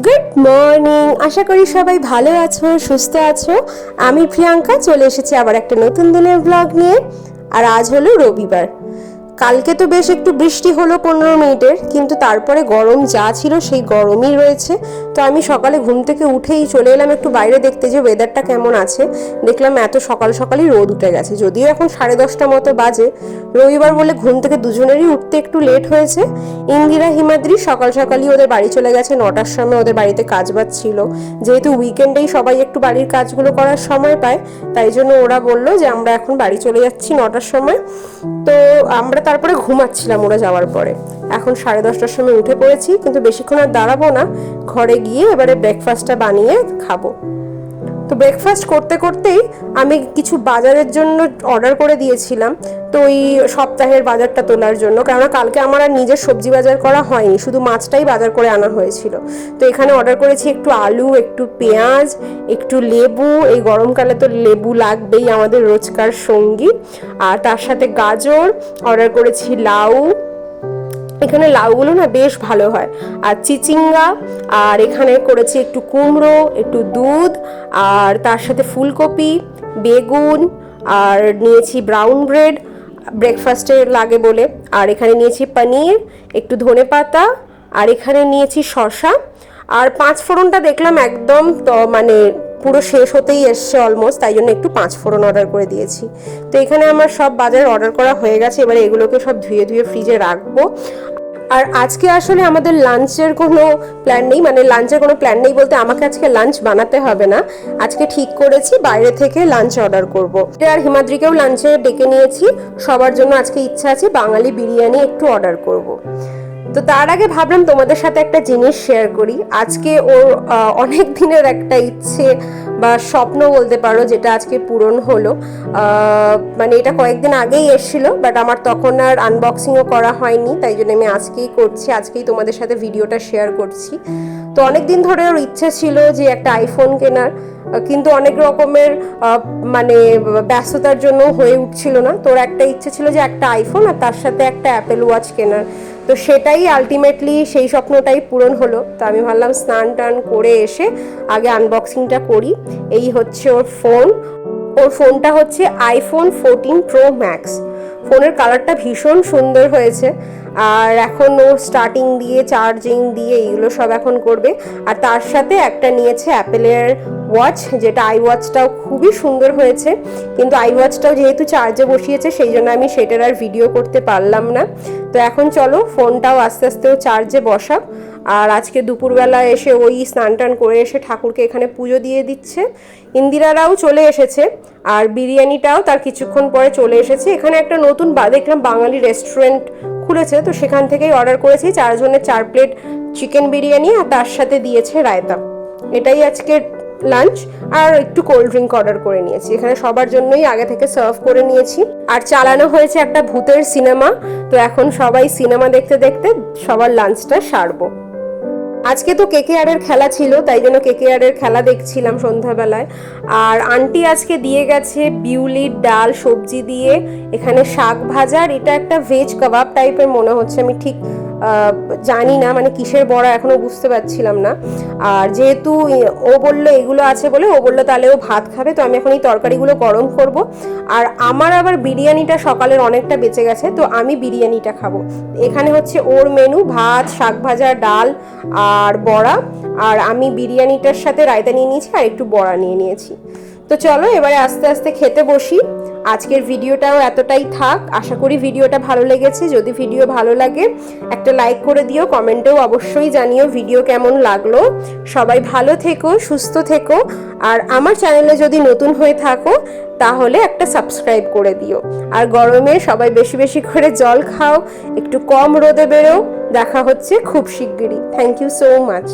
Good morning, আশা করি সবাই ভালো আছো, সুস্থ আছো। আমি প্রিয়াঙ্কা চলে এসেছি আবার একটা নতুন দিনের ব্লগ নিয়ে। আর আজ হলো রবিবার। কালকে তো বেশ একটু বৃষ্টি হলো 15 মিনিটের, কিন্তু তারপরে গরম যা ছিল সেই গরমই রয়েছে। তো আমি সকালে ঘুম থেকে উঠেই চলে এলাম একটু বাইরে দেখতে যে ওয়েদারটা কেমন আছে। দেখলাম এত সকাল সকালই রোদ উঠে গেছে, যদিও এখন 10:30 মতো বাজে। রবিবার বলে ঘুম থেকে দুজনেরই উঠতে একটু লেট হয়েছে। ইন্দিরা হিমাদ্রি সকাল সকালই ওদের বাড়ি চলে গেছে, 9টার সময় ওদের বাড়িতে কাজ বাজ ছিল। যেহেতু উইকেন্ডেই সবাই একটু বাড়ির কাজগুলো করার সময় পায়, তাই জন্য ওরা বললো যে আমরা এখন বাড়ি চলে যাচ্ছি 9টার সময়। তো আমরা তারপরে ঘুমাচ্ছিলাম ওরা যাওয়ার পরে। এখন 10:30টার সময় উঠে পড়েছি, কিন্তু বেশিক্ষণ আর দাঁড়াবো না, ঘরে গিয়ে এবারে ব্রেকফাস্টটা বানিয়ে খাবো। তো ব্রেকফাস্ট করতে করতেই আমি কিছু বাজারের জন্য অর্ডার করে দিয়েছিলাম, তো ওই সপ্তাহের বাজারটা তোলার জন্য। কেননা কালকে আমার আর নিজের সবজি বাজার করা হয়নি, শুধু মাছটাই বাজার করে আনা হয়েছিল। তো এখানে অর্ডার করেছি একটু আলু, একটু পেঁয়াজ, একটু লেবু। এই গরমকালে তো লেবু লাগবেই, আমাদের রোজকার সঙ্গী। আর তার সাথে গাজর, অর্ডার করেছি লাউ। এখানে লাউগুলো না বেশ ভালো হয়। আর চিচিঙ্গা, আর এখানে করেছি একটু কুমড়ো, একটু দুধ, আর তার সাথে ফুলকপি, বেগুন, আর নিয়েছি ব্রাউন ব্রেড ব্রেকফাস্টে লাগে বলে। আর এখানে নিয়েছি পনির, একটু ধনেপাতা, আর এখানে নিয়েছি শসা। আর 5 ফোড়নটা দেখলাম একদম মানে পুরো শেষ হতেই এসছে অলমোস্ট, তাই জন্য একটু 5 ফোড়ন অর্ডার করে দিয়েছি। তো এখানে আমার সব বাজার অর্ডার করা হয়ে গেছে, এবারে এগুলোকে সব ধুয়ে ধুয়ে ফ্রিজে রাখবো। আর আজকে আসলে আমাদের লাঞ্চের কোনো প্ল্যান নেই, মানে লাঞ্চের কোনো প্ল্যান নেই বলতে আমাকে আজকে লাঞ্চ বানাতে হবে না। আজকে ঠিক করেছি বাইরে থেকে লাঞ্চ অর্ডার করব। আর হিমাদ্রিকেও লাঞ্চে ডেকে নিয়েছি, সবার জন্য আজকে ইচ্ছা আছে বাঙালি বিরিয়ানি একটু অর্ডার করব। তো তার আগে ভাবলাম তোমাদের সাথে একটা জিনিস শেয়ার করি। আজকে ওর অনেক দিনের একটা ইচ্ছে বা স্বপ্ন বলতে পারো, যেটা আজকে পূরণ হলো। মানে এটা কয়েকদিন আগেই এসেছিল, বাট আমার তখন আর আনবক্সিংও করা হয়নি, তাই জন্য আমি আজকেই করছি, আজকেই তোমাদের সাথে ভিডিওটা শেয়ার করছি। তো অনেক দিন ধরে ওর ইচ্ছে ছিল যে একটা আইফোন কেনার, কিন্তু অনেক রকমের মানে ব্যস্ততার জন্য হয়ে উঠছিল না। তোর একটা ইচ্ছে ছিল যে একটা আইফোন আর তার সাথে একটা অ্যাপেল ওয়াচ কেনার। তো সেটাই আলটিমেটলি, সেই স্বপ্নটাই পূরণ হলো। তো আমি ভাবলাম স্নান টান করে এসে আগে আনবক্সিংটা করি। এই হচ্ছে ওর ফোন। ওর ফোনটা হচ্ছে আইফোন 14 প্রো ম্যাক্স। ফোনের কালারটা ভীষণ সুন্দর হয়েছে। আর এখন ও স্টার্টিং দিয়ে, চার্জিং দিয়ে এইগুলো সব এখন করবে। আর তার সাথে একটা নিয়েছে অ্যাপেলের ওয়াচ, যেটা আই ওয়াচটাও খুবই সুন্দর হয়েছে। কিন্তু আই ওয়াচটাও যেহেতু চার্জে বসিয়েছে, সেই জন্য আমি সেটার আর ভিডিও করতে পারলাম না। তো এখন চলো ফোনটাও আস্তে আস্তে ও চার্জে বসাক। আর আজকে দুপুরবেলা এসে ওই স্নান টান করে এসে ঠাকুরকে এখানে পুজো দিয়ে দিচ্ছে। ইন্দিরারাও চলে এসেছে, আর বিরিয়ানিটাও তার কিছুক্ষণ পরে চলে এসেছে। এখানে একটা নতুন দেখলাম বাঙালি রেস্টুরেন্ট খুলেছে, তো সেখান থেকেই অর্ডার করেছি 4 জনের 4 প্লেট চিকেন বিরিয়ানি, আর তার সাথে দিয়েছে রায়তা। এটাই আজকে লাঞ্চ। আর একটু কোল্ড ড্রিঙ্ক অর্ডার করে নিয়েছি, এখানে সবার জন্যই আগে থেকে সার্ভ করে নিয়েছি। আর চালানো হয়েছে একটা ভূতের সিনেমা। তো এখন সবাই সিনেমা দেখতে দেখতে সবার লাঞ্চটা সারবো। আজকে তো KKR এর খেলা ছিল, তাই জন্য KKR এর খেলা দেখছিলাম সন্ধ্যাবেলায়। আর আন্টি আজকে দিয়ে গেছে বিউলির ডাল সবজি দিয়ে এখানে শাক ভাজা। আর এটা একটা ভেজ কাবাব টাইপের মনে হচ্ছে, আমি ঠিক জানি না মানে কিসের বড়া, এখনো বুঝতে পারছিলাম না। আর যেহেতু ও বললো এগুলো আছে বলে, ও বললো তাহলে ও ভাত খাবে, তো আমি এখন এই তরকারিগুলো গরম করব। আর আমার আবার বিরিয়ানিটা সকালের অনেকটা বেঁচে গেছে, তো আমি বিরিয়ানিটা খাবো। এখানে হচ্ছে ওর মেনু, ভাত, শাক ভাজা, ডাল আর বড়া। আর আমি বিরিয়ানিটার সাথে রায়তা নিয়ে নিয়েছি আর একটু বড়া নিয়ে নিয়েছি। তো চলো এবারে আস্তে আস্তে খেতে বসি। আজকের ভিডিওটাও এতটাই থাক। আশা করি ভিডিওটা ভালো লেগেছে। যদি ভিডিও ভালো লাগে একটা লাইক করে দিও, কমেন্টেও অবশ্যই জানিও ভিডিও কেমন লাগলো। সবাই ভালো থেকো, সুস্থ থেকো। আর আমার চ্যানেলে যদি নতুন হয়ে থাকো তাহলে একটা সাবস্ক্রাইব করে দিও। আর গরমে সবাই বেশি বেশি করে জল খাও, একটু কম রোদে বেরো। দেখা হচ্ছে খুব শিগগিরই। Thank you so much.